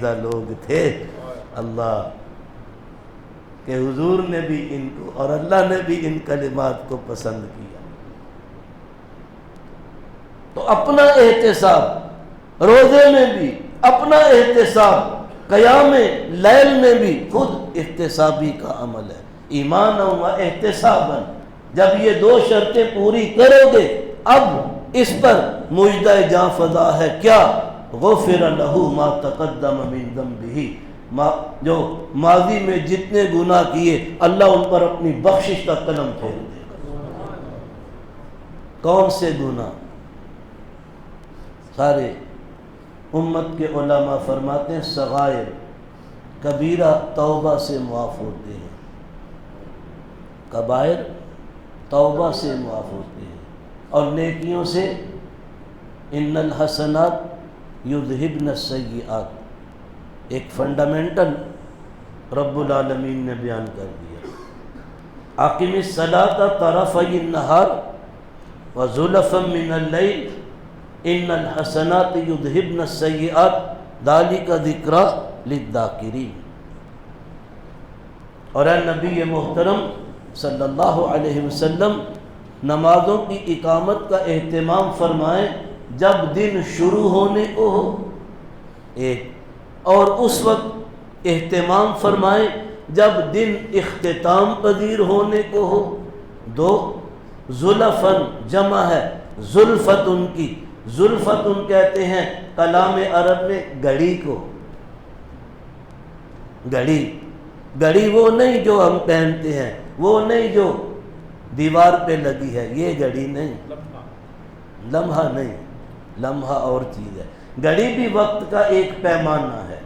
پسندیدہ لوگ تھے اللہ کہ حضور نے بھی ان کو اور اللہ نے بھی ان کلمات کو پسند کیا۔ تو اپنا احتساب روزے میں بھی، اپنا احتساب قیام لیل میں بھی خود احتسابی کا عمل ہے۔ ایمان و احتسابا، جب یہ دو شرطیں پوری کرو گے اب اس پر مجدہ جاں فضا ہے کیا؟ غفر لہ ما تقدم من ذنبہ، جو ماضی میں جتنے گناہ کیے اللہ ان پر اپنی بخشش کا قلم پھیر دے گا۔ کون سے گناہ؟ سارے امت کے علماء فرماتے ہیں صغائر کبیرہ توبہ سے معاف ہوتے ہیں، کبائر توبہ سے معاف ہوتے ہیں، اور نیکیوں سے ان الحسنات یذہبن السیئات، ایک فنڈامنٹل رب العالمین نے بیان کر دیا۔ اقم الصلاۃ طرفی النہار وزلفا من اللیل ان الحسنات یذہبن السیئات ذالک ذکریٰ للذاکرین۔ اور اے نبی محترم صلی اللہ علیہ وسلم، نمازوں کی اقامت کا اہتمام فرمائیں جب دن شروع ہونے کو ہو ایک، اور اس وقت اہتمام فرمائیں جب دن اختتام پذیر ہونے کو ہو دو۔ زلفن جمع ہے زلفتن کی، زلفتن کہتے ہیں کلام عرب میں گھڑی کو، گھڑی، گھڑی وہ نہیں جو ہم پہنتے ہیں، وہ نہیں جو دیوار پہ لگی ہے، یہ گھڑی نہیں، لمحہ نہیں، لمحہ اور چیز ہے۔ گھڑی بھی وقت کا ایک پیمانہ ہے،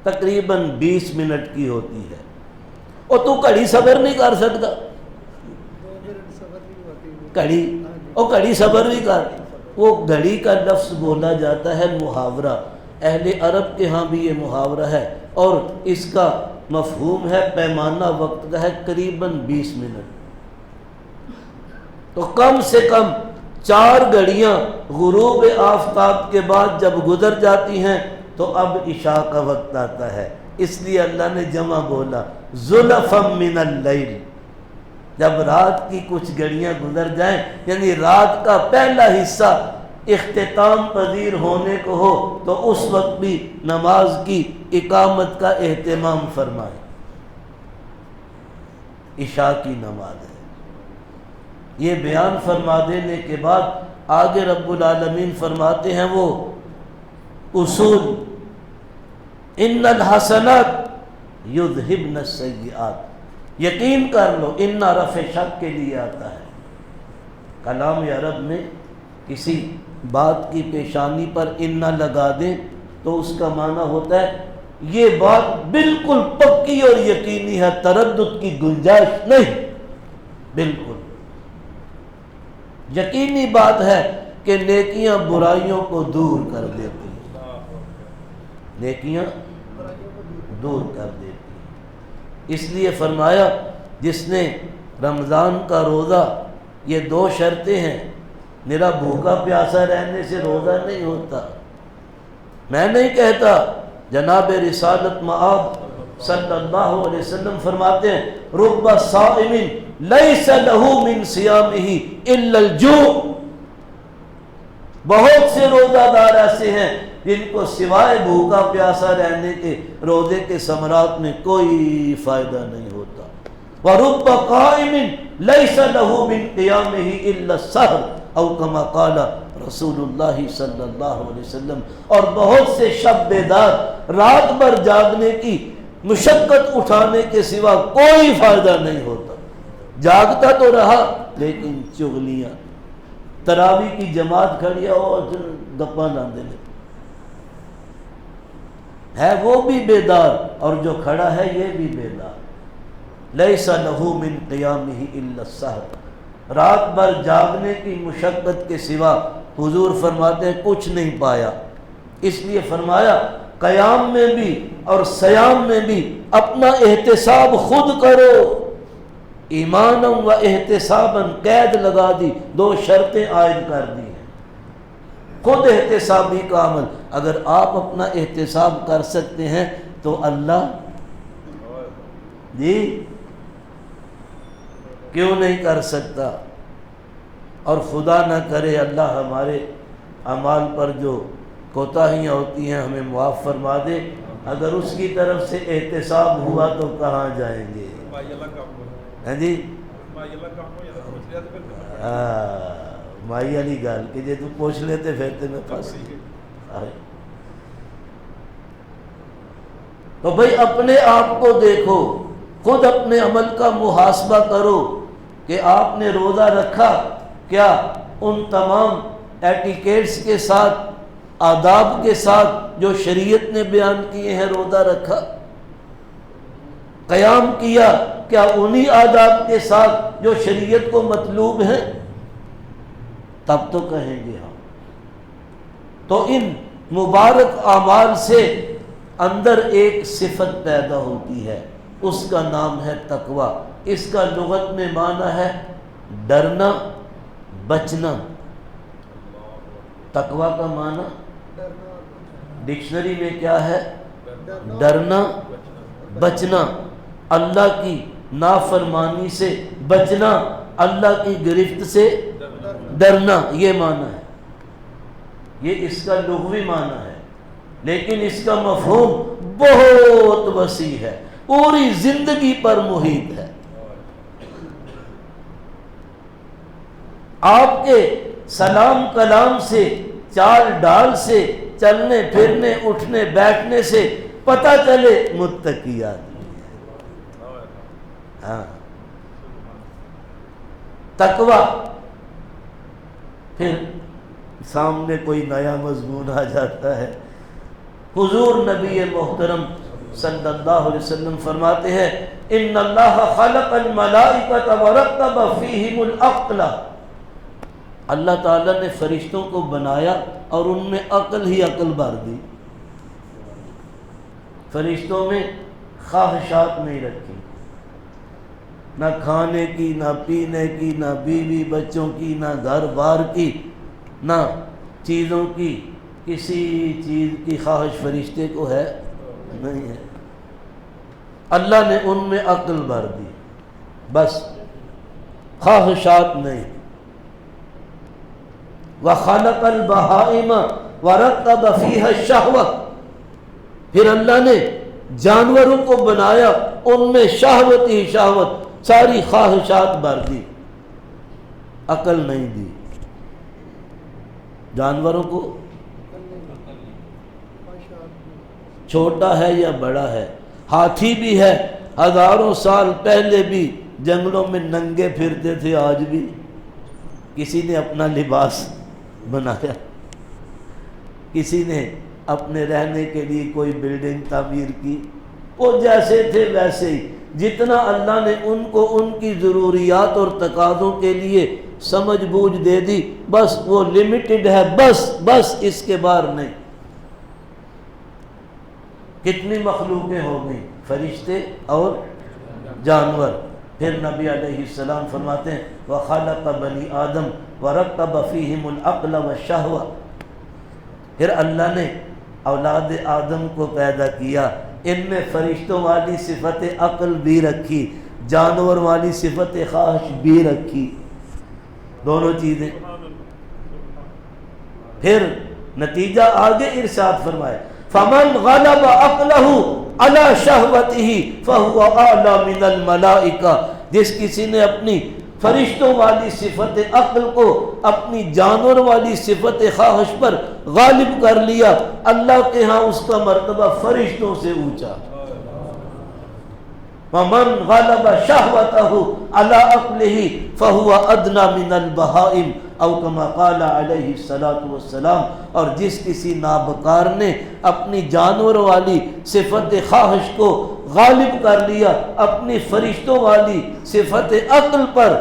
تقریباً 20 منٹ کی ہوتی ہے، اور تو گھڑی صبر نہیں کر سکتا، گھڑی اور گھڑی صبر بھی کر، وہ گھڑی کا لفظ بولا جاتا ہے محاورہ، اہل عرب کے ہاں بھی یہ محاورہ ہے، اور اس کا مفہوم ہے پیمانہ وقت کا ہے قریباً 20 منٹ۔ تو کم سے کم 4 گھڑیاں غروب آفتاب کے بعد جب گزر جاتی ہیں تو اب عشاء کا وقت آتا ہے، اس لیے اللہ نے جمع بولا زلفا من اللیل، جب رات کی کچھ گھڑیاں گزر جائیں یعنی رات کا پہلا حصہ اختتام پذیر ہونے کو ہو تو اس وقت بھی نماز کی اقامت کا اہتمام فرمائیں۔ عشاء کی نماز ہے۔ یہ بیان فرما دینے کے بعد آگے رب العالمین فرماتے ہیں وہ اصول، ان الحسنات یذہبن السیئات، یقین کر لو ان رفع شک کے لیے آتا ہے۔ کلام عرب میں کسی بات کی پیشانی پر ان لگا دیں تو اس کا معنی ہوتا ہے یہ بات بالکل پکی اور یقینی ہے، تردد کی گنجائش نہیں، بالکل یقینی بات ہے کہ نیکیاں برائیوں کو دور کر دیتی ہیں، نیکیاں دور کر دیتی ہیں۔ اس لیے فرمایا جس نے رمضان کا روزہ، یہ 2 شرطیں ہیں، میرا بھوکا پیاسا رہنے سے روزہ نہیں ہوتا۔ میں نہیں کہتا، جناب رسالت مآب صلی اللہ علیہ وسلم فرماتے ہیں رب صائم لیس لہ من صیامہ الا الجوع، بہت سے روزہ دار ایسے ہیں جن کو سوائے بھوکا پیاسا رہنے کے روزے کے ثمرات میں کوئی فائدہ نہیں ہوتا۔ وَرُبَّ قَائِمٍ لَيْسَ لَهُ مِنْ قِيَامِهِ إِلَّا السَّحْرُ أَوْ كَمَا قَالَ رسول اللہ صلی اللہ علیہ وسلم، اور بہت سے شب بیدار رات بھر جاگنے کی مشقت اٹھانے کے سوا کوئی فائدہ نہیں ہوتا، جاگتا تو رہا لیکن چغلیاں، تراویح کی جماعت کھڑی ہے اور گپاں لاندے لے ہے، وہ بھی بیدار اور جو کھڑا ہے یہ بھی بیدار۔ لیس لہ من قیامہ الا السحر، رات بھر جاگنے کی مشقت کے سوا حضور فرماتے ہیں کچھ نہیں پایا، اس لیے فرمایا قیام میں بھی اور سیام میں بھی اپنا احتساب خود کرو۔ ایمانا و احتسابا قید لگا دی، 2 شرطیں عائد کر دی ہیں۔ خود احتسابی کا عمل. اگر آپ اپنا احتساب کر سکتے ہیں تو اللہ جی کیوں نہیں کر سکتا؟ اور خدا نہ کرے اللہ ہمارے اعمال پر جو کوتاہیاں ہوتی ہیں ہمیں معاف فرما دے. اگر اس کی طرف سے احتساب ہوا تو کہاں جائیں گے؟ ہیں جی مائی والی گل کہ جی تو پوچھ لیتے پھر تو میں پھنس گیا. تو بھائی اپنے آپ کو دیکھو، خود اپنے عمل کا محاسبہ کرو کہ آپ نے روزہ رکھا کیا ان تمام ایٹیکیٹس کے ساتھ، آداب کے ساتھ جو شریعت نے بیان کیے ہیں؟ روزہ رکھا، قیام کیا کیا انہی آداب کے ساتھ جو شریعت کو مطلوب ہیں؟ تب تو کہیں گے ہم. تو ان مبارک اعمال سے اندر ایک صفت پیدا ہوتی ہے، اس کا نام ہے تقویٰ. اس کا لغت میں معنی ہے ڈرنا، بچنا. تقویٰ کا معنی ڈکشنری میں کیا ہے؟ ڈرنا، بچنا، اللہ کی نافرمانی سے بچنا، اللہ کی گرفت سے ڈرنا، یہ معنی ہے. یہ اس کا لغوی معنی ہے، لیکن اس کا مفہوم بہت وسیع ہے، پوری زندگی پر محیط ہے. آپ کے سلام کلام سے، چال ڈال سے، چلنے پھرنے اٹھنے بیٹھنے سے پتہ چلے متقی آدمی ہے. ہاں تقویٰ. پھر سامنے کوئی نیا مضمون آ جاتا ہے. حضور نبی محترم صلی اللہ علیہ وسلم فرماتے ہیں ان اللہ خلق الملائکۃ ورتب فیہم العقل. اللہ تعالیٰ نے فرشتوں کو بنایا اور ان میں عقل ہی عقل بھر دی. فرشتوں میں خواہشات نہیں رکھی، نہ کھانے کی، نہ پینے کی، نہ بیوی بچوں کی، نہ گھر بار کی، نہ چیزوں کی. کسی چیز کی خواہش فرشتے کو ہے نہیں ہے. اللہ نے ان میں عقل بھر دی، بس خواہشات نہیں. وَخَلَقَ الْبَهَائِمَ وَرَتَّبَ فِيهَا الشَّهْوَةَ. پھر اللہ نے جانوروں کو بنایا، ان میں شہوت ہی شہوت، ساری خواہشات بھر دی، عقل نہیں دی. جانوروں کو چھوٹا ہے یا بڑا ہے، ہاتھی بھی ہے، ہزاروں سال پہلے بھی جنگلوں میں ننگے پھرتے تھے، آج بھی کسی نے اپنا لباس بنایا، کسی نے اپنے رہنے کے لیے کوئی بلڈنگ تعمیر کی. وہ جیسے تھے ویسے ہی، جتنا اللہ نے ان کو ان کی ضروریات اور تقاضوں کے لیے سمجھ بوجھ دے دی، بس وہ لمیٹڈ ہے، بس اس کے باہر نہیں. کتنی مخلوقیں ہو گئیں، فرشتے اور جانور. پھر نبی علیہ السلام فرماتے ہیں وَخَلَقَ بَنِي آدم وَرَتَّبَ فِيهِمُ الْعَقْلَ وَالشَّهْوَةَ. پھر اللہ نے اولاد آدم کو پیدا کیا، ان میں فرشتوں والی صفت عقل بھی رکھی، جانور والی صفت خواہش بھی رکھی، دونوں چیزیں. پھر نتیجہ آگے ارشاد فرمائے فَمَنْ غَلَبَ عَقْلَهُ عَلَى شَهْوَتِهِ فَهُوَ أَعْلَى مِنَ الْمَلَائِكَةِ. جس کسی نے اپنی فرشتوں والی صفت عقل کو اپنی جانور والی صفت خواہش پر غالب کر لیا، اللہ کے ہاں اس کا مرتبہ فرشتوں سے اونچا. وَمَنْ غَلَبَ شَهْوَتَهُ عَلَى عَقْلِهِ فَهُوَ أَدْنَى مِنَ الْبَهَائِمِ او کما قال علیہ الصلوۃ والسلام. اور جس کسی نابکار نے اپنی جانور والی صفت خواہش کو غالب کر لیا اپنی فرشتوں والی صفت عقل پر،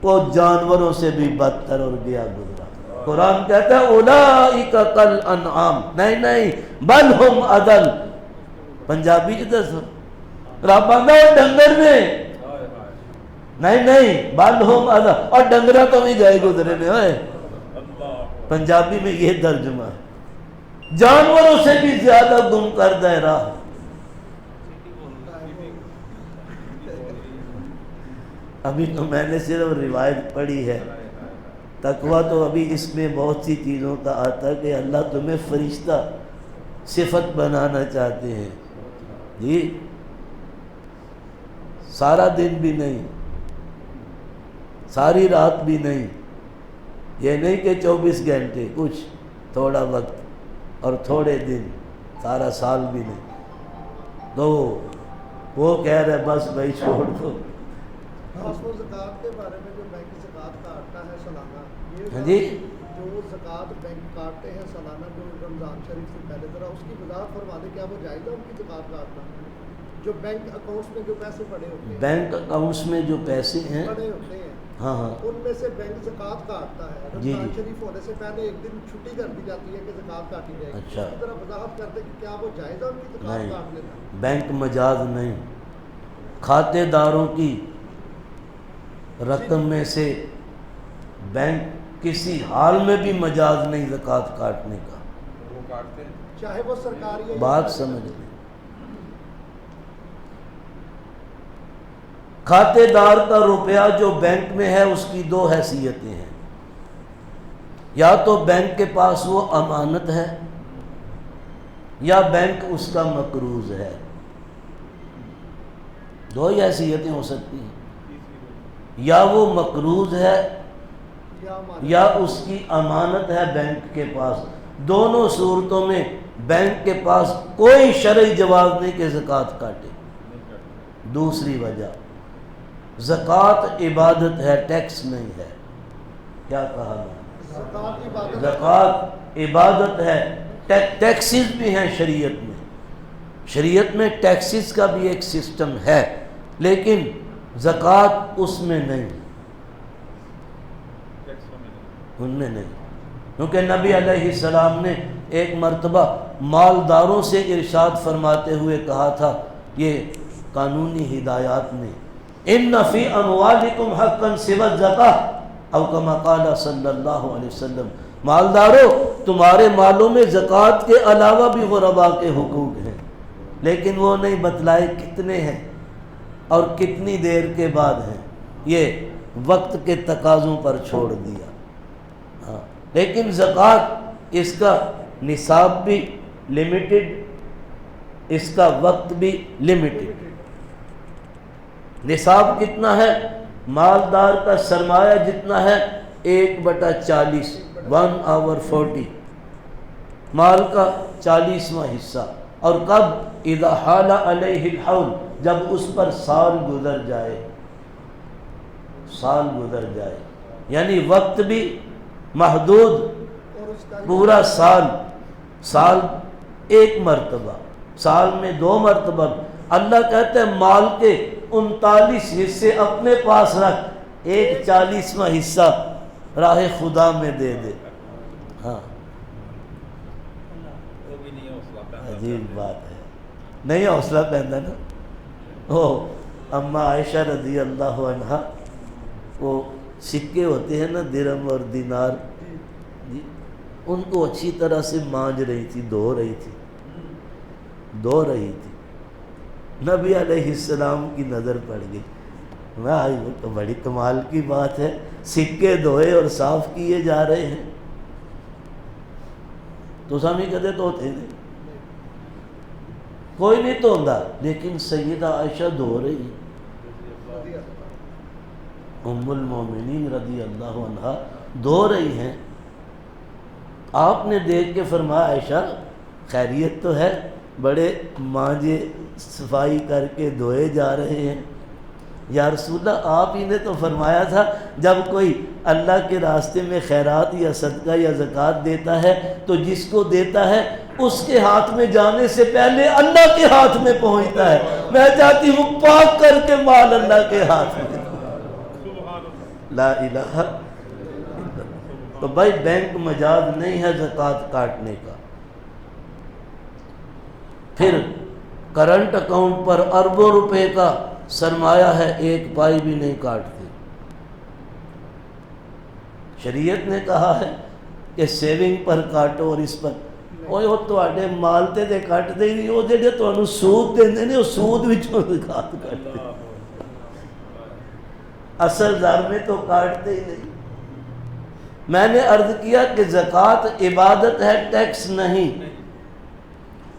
وہ جانوروں سے بھی بدتر اور گیا گزرا. قرآن کہتا ہے اولئک کالانعام، نہیں بل ہم اضل. پنجابی جدہ رب آندا ڈنگر نے، نہیں بل ہم اضل، اور ڈنگرا تو بھی گئے گزرے نے. پنجابی میں یہ ترجمہ ہے، جانوروں سے بھی زیادہ گم کردہ راہ۔ ابھی تو میں نے صرف روایت پڑھی ہے، تقویٰ تو ابھی اس میں بہت سی چیزوں کا آتا ہے کہ اللہ تمہیں فرشتہ صفت بنانا چاہتے ہیں جی، سارا دن بھی نہیں، ساری رات بھی نہیں، یہ نہیں کہ 24 گھنٹے، کچھ تھوڑا وقت اور تھوڑے دن، سارا سال بھی نہیں۔ تو وہ کہہ رہے بس بھائی چھوڑ دو۔ زکوٰۃ کے بارے میں جو بینک زکوٰۃ کاٹتا ہے سالانہ، ہاں جی، جو زکوٰۃ بینک کاٹتے ہیں سالانہ جو رمضان شریف سے پہلے، ذرا اس کی وضاحت فرما دیں، کیا وہ جائز ہے ان کی زکوٰۃ کاٹنا؟ جو بینک اکاؤنٹس میں جو پیسے پڑے ہوتے ہیں، بینک اکاؤنٹس میں جو پیسے ہیں پڑے ہوتے ہیں، ہاں ہاں، ان میں سے بینک زکوٰۃ کاٹتا ہے، جی رمضان جی، شریف ہونے سے پہلے ایک دن چھٹی کر دی جاتی ہے کہ زکوٰۃ کاٹی جائے گی۔ اچھا، اس کی ذرا وضاحت کرتے کہ کیا وہ جائز ہے ان کی زکوٰۃ نہیں، کاٹ لینا؟ بینک مجاز نہیں، کھاتے داروں کی رقم میں سے بینک کسی حال میں بھی مجاز نہیں زکوٰۃ کاٹنے کا، وہ کاٹتے ہیں چاہے وہ سرکاری ہے یا بات پرائیویٹ۔ سمجھ لیں۔ کھاتے دار کا روپیہ جو بینک میں ہے اس کی دو حیثیتیں ہیں، یا تو بینک کے پاس وہ امانت ہے یا بینک اس کا مقروض ہے، دو ہی حیثیتیں ہو سکتی ہیں، یا وہ مقروض ہے یا اس کی امانت ہے بینک کے پاس۔ دونوں صورتوں میں بینک کے پاس کوئی شرعی جواز نہیں کہ زکوٰۃ کاٹے۔ دوسری وجہ، زکوٰۃ عبادت ہے، ٹیکس نہیں ہے۔ کیا کہا میں؟ زکوٰۃ عبادت زکوٰۃ عبادت ہے، ٹیکسز بھی ہیں شریعت میں، شریعت میں ٹیکسز کا بھی ایک سسٹم ہے، لیکن زکوٰۃ اس میں نہیں، ان میں نہیں، کیونکہ نبی علیہ السلام نے ایک مرتبہ مالداروں سے ارشاد فرماتے ہوئے کہا تھا، یہ قانونی ہدایات میں، ان فی اموالکم حقا سوی الزکاۃ او کما قال صلی اللہ علیہ وسلم، مالداروں تمہارے مالوں میں زکوٰۃ کے علاوہ بھی غرباء کے حقوق ہیں، لیکن وہ نہیں بتلائے کتنے ہیں اور کتنی دیر کے بعد ہیں، یہ وقت کے تقاضوں پر چھوڑ دیا۔ ہاں، لیکن زکوٰۃ اس کا نصاب بھی لمیٹڈ، اس کا وقت بھی لمیٹڈ۔ نصاب کتنا ہے؟ مالدار کا سرمایہ جتنا ہے 1/40، 1/40 مال کا 40واں حصہ، اور کب؟ اذا حال علیہ الحول، جب اس پر سال گزر جائے، سال گزر جائے، یعنی وقت بھی محدود، اور اس کا پورا سال، سال ایک مرتبہ، سال میں 2 مرتبہ۔ اللہ کہتے ہیں مال کے 39 حصے اپنے پاس رکھ، 1/40واں حصہ راہ خدا میں دے دے۔ ہاں، وہ بھی نہیں حوصلہ، عجیب بات ہے، نہیں حوصلہ پہنتا نا۔ وہ اما عائشہ رضی اللہ عنہا، وہ سکے ہوتے ہیں نا درہم اور دینار، جی، ان کو اچھی طرح سے مانج رہی تھی، دھو رہی تھی، نبی علیہ السلام کی نظر پڑ گئی، میں آئی وہ تو بڑی کمال کی بات ہے، سکے دھوئے اور صاف کیے جا رہے ہیں، تو سامی کہتے تو ہوتے نہیں، کوئی نہیں دھوندا، لیکن سیدہ عائشہ دھو رہی، ام المومنین رضی اللہ عنہا دھو رہی ہیں۔ آپ نے دیکھ کے فرمایا عائشہ خیریت تو ہے؟ بڑے مانجے صفائی کر کے دھوئے جا رہے ہیں۔ یا رسول اللہ، آپ ہی نے تو فرمایا تھا جب کوئی اللہ کے راستے میں خیرات یا صدقہ یا زکوٰۃ دیتا ہے تو جس کو دیتا ہے اس کے ہاتھ میں جانے سے پہلے اللہ کے ہاتھ میں پہنچتا ہے، میں چاہتی ہوں پاک کر کے مال اللہ کے ہاتھ میں۔ لا الہ الا اللہ۔ تو بھائی بینک مجاز نہیں ہے زکوٰۃ کاٹنے کا۔ پھر کرنٹ اکاؤنٹ پر اربوں روپے کا سرمایہ ہے، 1 پائی بھی نہیں کاٹتے۔ شریعت نے کہا ہے کہ سیونگ پر کاٹو اور اس پر وہ تواڈے مال تے کٹدے ہی نہیں، وہ جڑے تانوں سود دیندے نے وہ سود وچوں زکات کٹدے، اصل در میں تو کاٹتے ہی نہیں۔ میں نے عرض کیا کہ زکوٰۃ عبادت ہے، ٹیکس نہیں،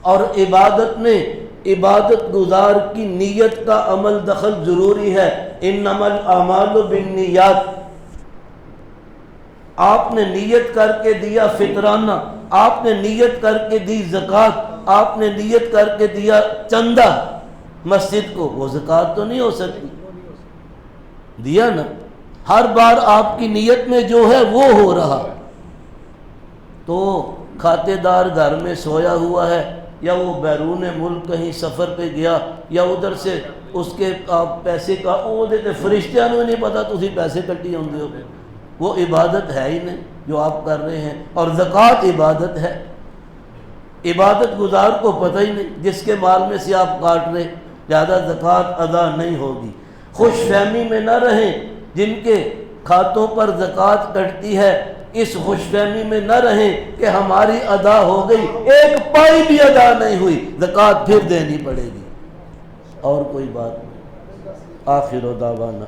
اور عبادت میں عبادت گزار کی نیت کا عمل دخل ضروری ہے۔ انما الاعمال بالنیات، آپ نے نیت کر کے دیا فطرانہ، آپ نے نیت کر کے دی زکوٰۃ، آپ نے نیت کر کے دیا چندہ مسجد کو، وہ زکوٰۃ تو نہیں ہو سکتی، دیا نا، ہر بار آپ کی نیت میں جو ہے وہ ہو رہا، تو کھاتے دار گھر میں سویا ہوا ہے، یا وہ بیرون ملک کہیں سفر پہ گیا، یا ادھر سے اس کے پیسے کا وہ دیتے فرشتیاں نوں نہیں پتا تسی پیسے کٹی ہوندے ہو، وہ عبادت ہے ہی نہیں جو آپ کر رہے ہیں۔ اور زکوٰۃ عبادت ہے، عبادت گزار کو پتہ ہی نہیں، جس کے مال میں سے آپ کاٹ رہے، زیادہ زکوٰۃ ادا نہیں ہوگی۔ خوش فہمی میں نہ رہیں، جن کے کھاتوں پر زکوٰۃ کٹتی ہے اس خوش فہمی میں نہ رہیں کہ ہماری ادا ہو گئی، ایک پائی بھی ادا نہیں ہوئی، زکوٰۃ پھر دینی پڑے گی، اور کوئی بات نہیں۔ آخر دعوانا